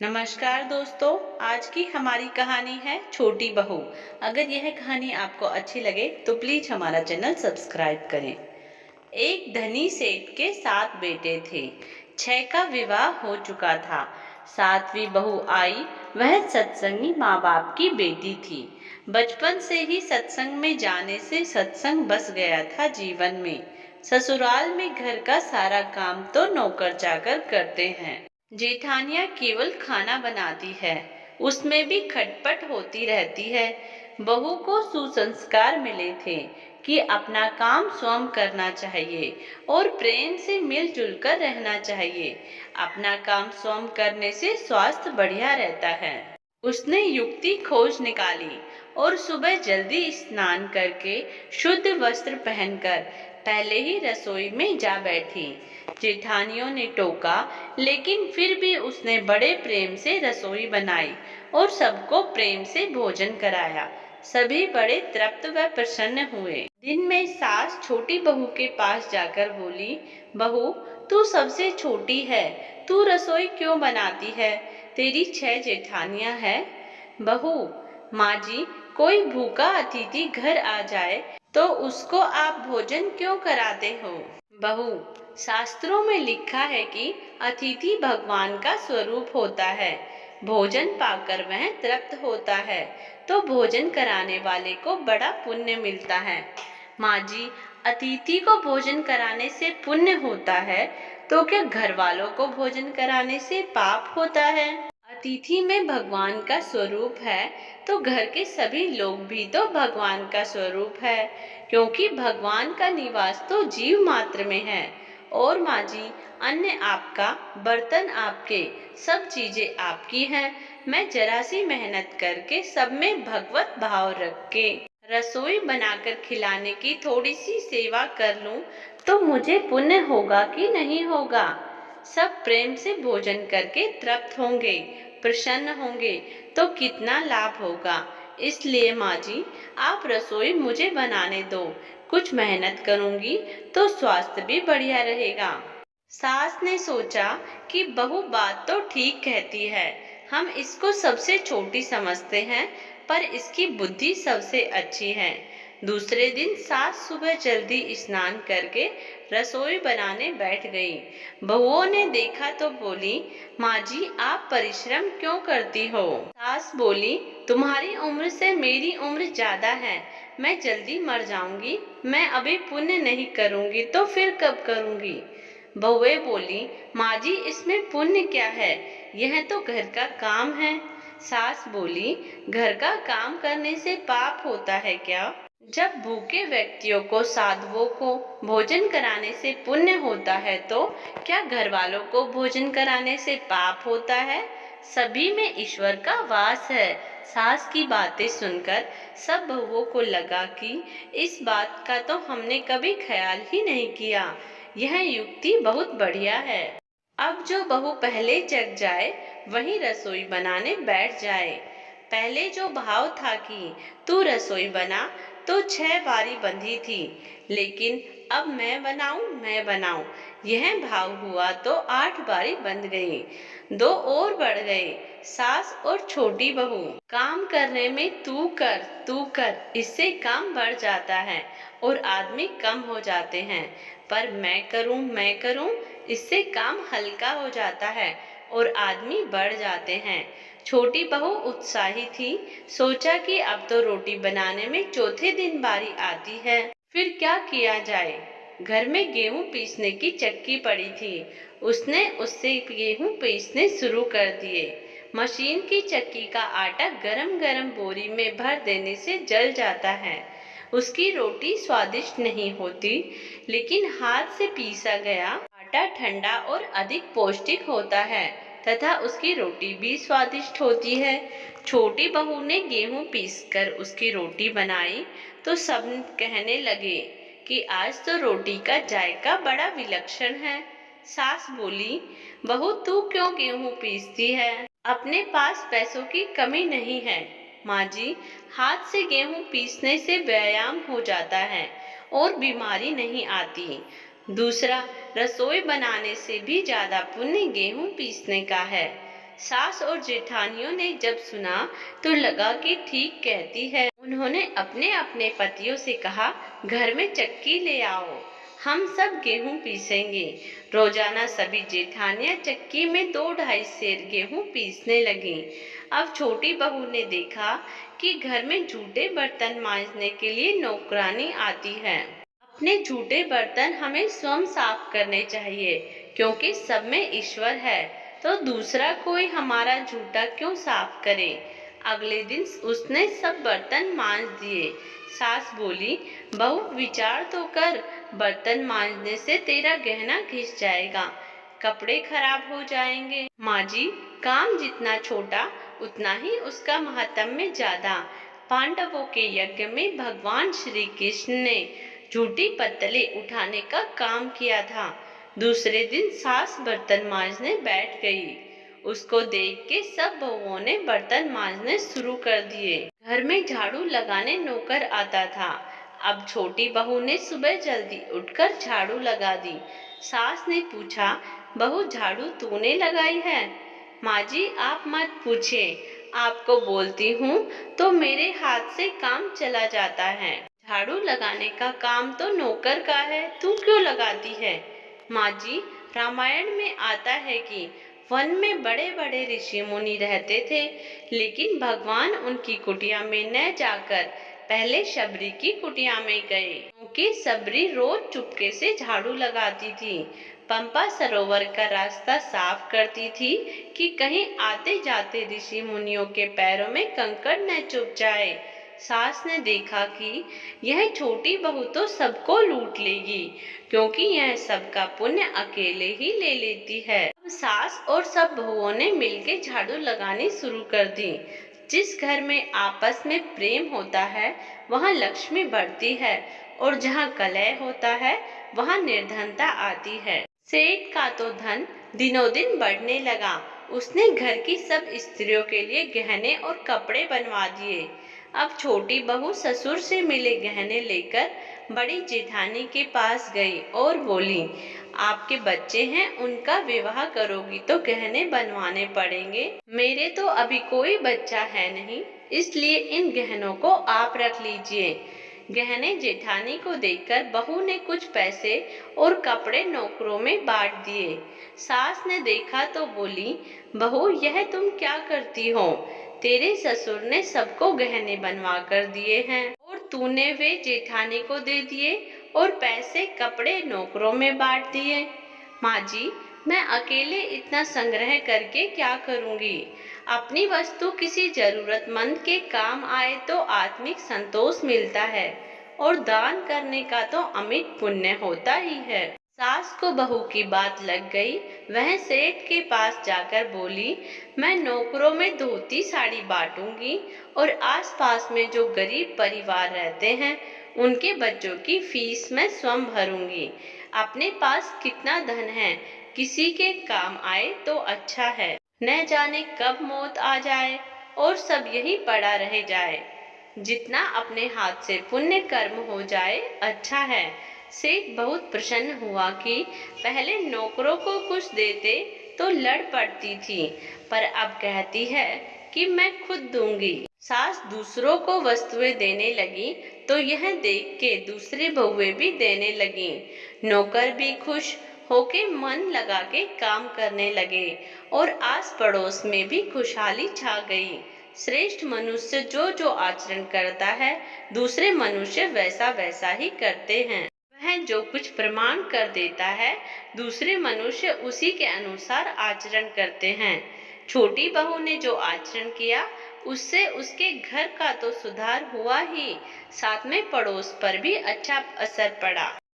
नमस्कार दोस्तों। आज की हमारी कहानी है छोटी बहू। अगर यह कहानी आपको अच्छी लगे तो प्लीज हमारा चैनल सब्सक्राइब करें। एक धनी सेठ के 7 बेटे थे। 6 का विवाह हो चुका था। 7वीं बहू आई। वह सत्संगी माँ बाप की बेटी थी। बचपन से ही सत्संग में जाने से सत्संग बस गया था जीवन में। ससुराल में घर का सारा काम तो नौकर चाकर करते हैं। जेठानियाँ केवल खाना बनाती है, उसमें भी खटपट होती रहती है। बहू को सुसंस्कार मिले थे कि अपना काम स्वयं करना चाहिए और प्रेम से मिलजुल कर रहना चाहिए। अपना काम स्वयं करने से स्वास्थ्य बढ़िया रहता है। उसने युक्ति खोज निकाली और सुबह जल्दी स्नान करके शुद्ध वस्त्र पहनकर पहले ही रसोई में जा बैठी। जेठानियों ने टोका, लेकिन फिर भी उसने बड़े प्रेम से रसोई बनाई और सबको प्रेम से भोजन कराया। सभी बड़े तृप्त व प्रसन्न हुए। दिन में सास छोटी बहू के पास जाकर बोली, बहू, तू सबसे छोटी है, तू रसोई क्यों बनाती है? तेरी 6 जेठानियां हैं। बहू, माँ जी, कोई भूखा अतिथि घर आ जाए तो उसको आप भोजन क्यों कराते हो? बहू, शास्त्रों में लिखा है कि अतिथि भगवान का स्वरूप होता है। भोजन पाकर वह तृप्त होता है तो भोजन कराने वाले को बड़ा पुण्य मिलता है। माँ जी, अतिथि को भोजन कराने से पुण्य होता है तो क्या घर वालों को भोजन कराने से पाप होता है? अतिथि में भगवान का स्वरूप है तो घर के सभी लोग भी तो भगवान का स्वरूप है, क्योंकि भगवान का निवास तो जीव मात्र में है। और माँ जी, अन्न आपका, बर्तन आपके, सब चीजें आपकी हैं। मैं जरा सी मेहनत करके सब में भगवत भाव रख के रसोई बनाकर खिलाने की थोड़ी सी सेवा कर लूं तो मुझे पुण्य होगा कि नहीं होगा? सब प्रेम से भोजन करके तृप्त होंगे, प्रसन्न होंगे तो कितना लाभ होगा। इसलिए माँ जी, आप रसोई मुझे बनाने दो। कुछ मेहनत करूंगी तो स्वास्थ्य भी बढ़िया रहेगा। सास ने सोचा कि बहू बात तो ठीक कहती है। हम इसको सबसे छोटी समझते हैं, पर इसकी बुद्धि सबसे अच्छी है। दूसरे दिन सास सुबह जल्दी स्नान करके रसोई बनाने बैठ गई। बहुओं ने देखा तो बोली, माँ जी, आप परिश्रम क्यों करती हो? सास बोली, तुम्हारी उम्र से मेरी उम्र ज्यादा है, मैं जल्दी मर जाऊंगी। मैं अभी पुण्य नहीं करूंगी तो फिर कब करूंगी? बहुएं बोली, माँ जी, इसमें पुण्य क्या है? यह तो घर का काम है। सास बोली, घर का काम करने से पाप होता है क्या? जब भूखे व्यक्तियों को, साधुओं को भोजन कराने से पुण्य होता है तो क्या घर वालों को भोजन कराने से पाप होता है? सभी में ईश्वर का वास है। सास की बातें सुनकर सब बहुओं को लगा कि इस बात का तो हमने कभी ख्याल ही नहीं किया। यह युक्ति बहुत बढ़िया है। अब जो बहू पहले जग जाए वही रसोई बनाने बैठ जाए। पहले जो भाव था कि तू रसोई बना तो 6 बारी बंधी थी, लेकिन अब मैं बनाऊं, यह भाव हुआ तो 8 बारी बंध गई। 2 और बढ़ गए। सास और छोटी बहू, काम करने में तू कर, इससे काम बढ़ जाता है और आदमी कम हो जाते हैं। पर मैं करूं, इससे काम हल्का हो जाता है और आदमी बढ़ जाते हैं। छोटी बहू उत्साही थी। सोचा कि अब तो रोटी बनाने में चौथे दिन बारी आती है, फिर क्या किया जाए। घर में गेहूं पीसने की चक्की पड़ी थी। उसने उससे गेहूं पीसने शुरू कर दिए। मशीन की चक्की का आटा गरम गरम बोरी में भर देने से जल जाता है। उसकी रोटी स्वादिष्ट नहीं होती, लेकिन हाथ से पीसा गया आटा ठंडा और अधिक पौष्टिक होता है तथा उसकी रोटी भी स्वादिष्ट होती है। छोटी बहू ने गेहूं पीसकर उसकी रोटी बनाई तो सब कहने लगे कि आज तो रोटी का जायका बड़ा विलक्षण है। सास बोली, बहू, तू क्यों गेहूं पीसती है? अपने पास पैसों की कमी नहीं है। माँ जी, हाथ से गेहूं पीसने से व्यायाम हो जाता है और बीमारी नहीं आती। दूसरा, रसोई बनाने से भी ज्यादा पुण्य गेहूं पीसने का है। सास और जेठानियों ने जब सुना तो लगा कि ठीक कहती है। उन्होंने अपने अपने पतियों से कहा, घर में चक्की ले आओ, हम सब गेहूं पीसेंगे। रोजाना सभी जेठानियां चक्की में 2-2.5 सेर गेहूं पीसने लगीं। अब छोटी बहू ने देखा कि घर में जूठे बर्तन मांजने के लिए नौकरानी आती है। अपने जूठे बर्तन हमें स्वयं साफ करने चाहिए, क्योंकि सब में ईश्वर है, तो दूसरा कोई हमारा जूठा क्यों साफ करे। अगले दिन उसने सब बर्तन मांज दिए। सास बोली, बहू विचार तो कर, बर्तन मांजने से तेरा गहना घिस जाएगा, कपड़े खराब हो जाएंगे। माँ जी, काम जितना छोटा उतना ही उसका महात्म्य ज्यादा। पांडवों के यज्ञ में भगवान श्री कृष्ण ने झूठी पत्तलें उठाने का काम किया था। दूसरे दिन सास बर्तन मांजने बैठ गई। उसको देख के सब बहुओं ने बर्तन मांजने शुरू कर दिए। घर में झाड़ू लगाने नौकर आता था। अब छोटी बहू ने सुबह जल्दी उठकर झाड़ू लगा दी। सास ने पूछा, बहू झाड़ू तूने लगाई है? माँ जी, आप मत पूछे, आपको बोलती हूँ तो मेरे हाथ से काम चला जाता है। झाड़ू लगाने का काम तो नौकर का है, तू क्यों लगाती है? माँ जी, रामायण में आता है कि वन में बड़े बड़े ऋषि मुनि रहते थे, लेकिन भगवान उनकी कुटिया में न जाकर पहले शबरी की कुटिया में गए, क्योंकि शबरी रोज चुपके से झाड़ू लगाती थी, पंपा सरोवर का रास्ता साफ करती थी कि कहीं आते जाते ऋषि मुनियों के पैरों में कंकड़ न चुभ जाए। सास ने देखा कि यह छोटी बहू तो सबको लूट लेगी, क्योंकि यह सबका पुण्य अकेले ही ले लेती है। अब सास और सब बहुओं ने मिलकर झाड़ू लगानी शुरू कर दी। जिस घर में आपस में प्रेम होता है वहाँ लक्ष्मी बढ़ती है, और जहाँ कलह होता है वहाँ निर्धनता आती है। सेठ का तो धन दिनों दिन बढ़ने लगा। उसने घर की सब स्त्रियों के लिए गहने और कपड़े बनवा दिए। अब छोटी बहू ससुर से मिले गहने लेकर बड़ी जेठानी के पास गई और बोली, आपके बच्चे हैं, उनका विवाह करोगी तो गहने बनवाने पड़ेंगे। मेरे तो अभी कोई बच्चा है नहीं, इसलिए इन गहनों को आप रख लीजिए। गहने जेठानी को देकर बहू ने कुछ पैसे और कपड़े नौकरों में बांट दिए। सास ने देखा तो बोली, बहू, यह तुम क्या करती हो? तेरे ससुर ने सबको गहने बनवा कर दिए हैं और तूने वे जेठानी को दे दिए और पैसे कपड़े नौकरों में बांट दिए। माँ जी, मैं अकेले इतना संग्रह करके क्या करूँगी? अपनी वस्तु किसी जरूरतमंद के काम आए तो आत्मिक संतोष मिलता है, और दान करने का तो अमिट पुण्य होता ही है। सास को बहू की बात लग गई। वह सेठ के पास जाकर बोली, मैं नौकरों में धोती साड़ी बांटूंगी और आसपास में जो गरीब परिवार रहते हैं उनके बच्चों की फीस मैं स्वयं भरूंगी। अपने पास कितना धन है, किसी के काम आए तो अच्छा है, न जाने कब मौत आ जाए और सब यही पड़ा रह जाए। जितना अपने हाथ से पुण्य कर्म हो जाए अच्छा है। सेठ बहुत प्रसन्न हुआ कि पहले नौकरों को कुछ देते तो लड़ पड़ती थी, पर अब कहती है कि मैं खुद दूंगी। सास दूसरों को वस्तुएं देने लगी तो यह देख के दूसरी बहुएं भी देने लगी। नौकर भी खुश होके मन लगा के काम करने लगे और आस पड़ोस में भी खुशहाली छा गई। श्रेष्ठ मनुष्य जो जो आचरण करता है दूसरे मनुष्य वैसा वैसा ही करते हैं। वह जो कुछ प्रमाण कर देता है दूसरे मनुष्य उसी के अनुसार आचरण करते हैं। छोटी बहू ने जो आचरण किया उससे उसके घर का तो सुधार हुआ ही, साथ में पड़ोस पर भी अच्छा असर पड़ा।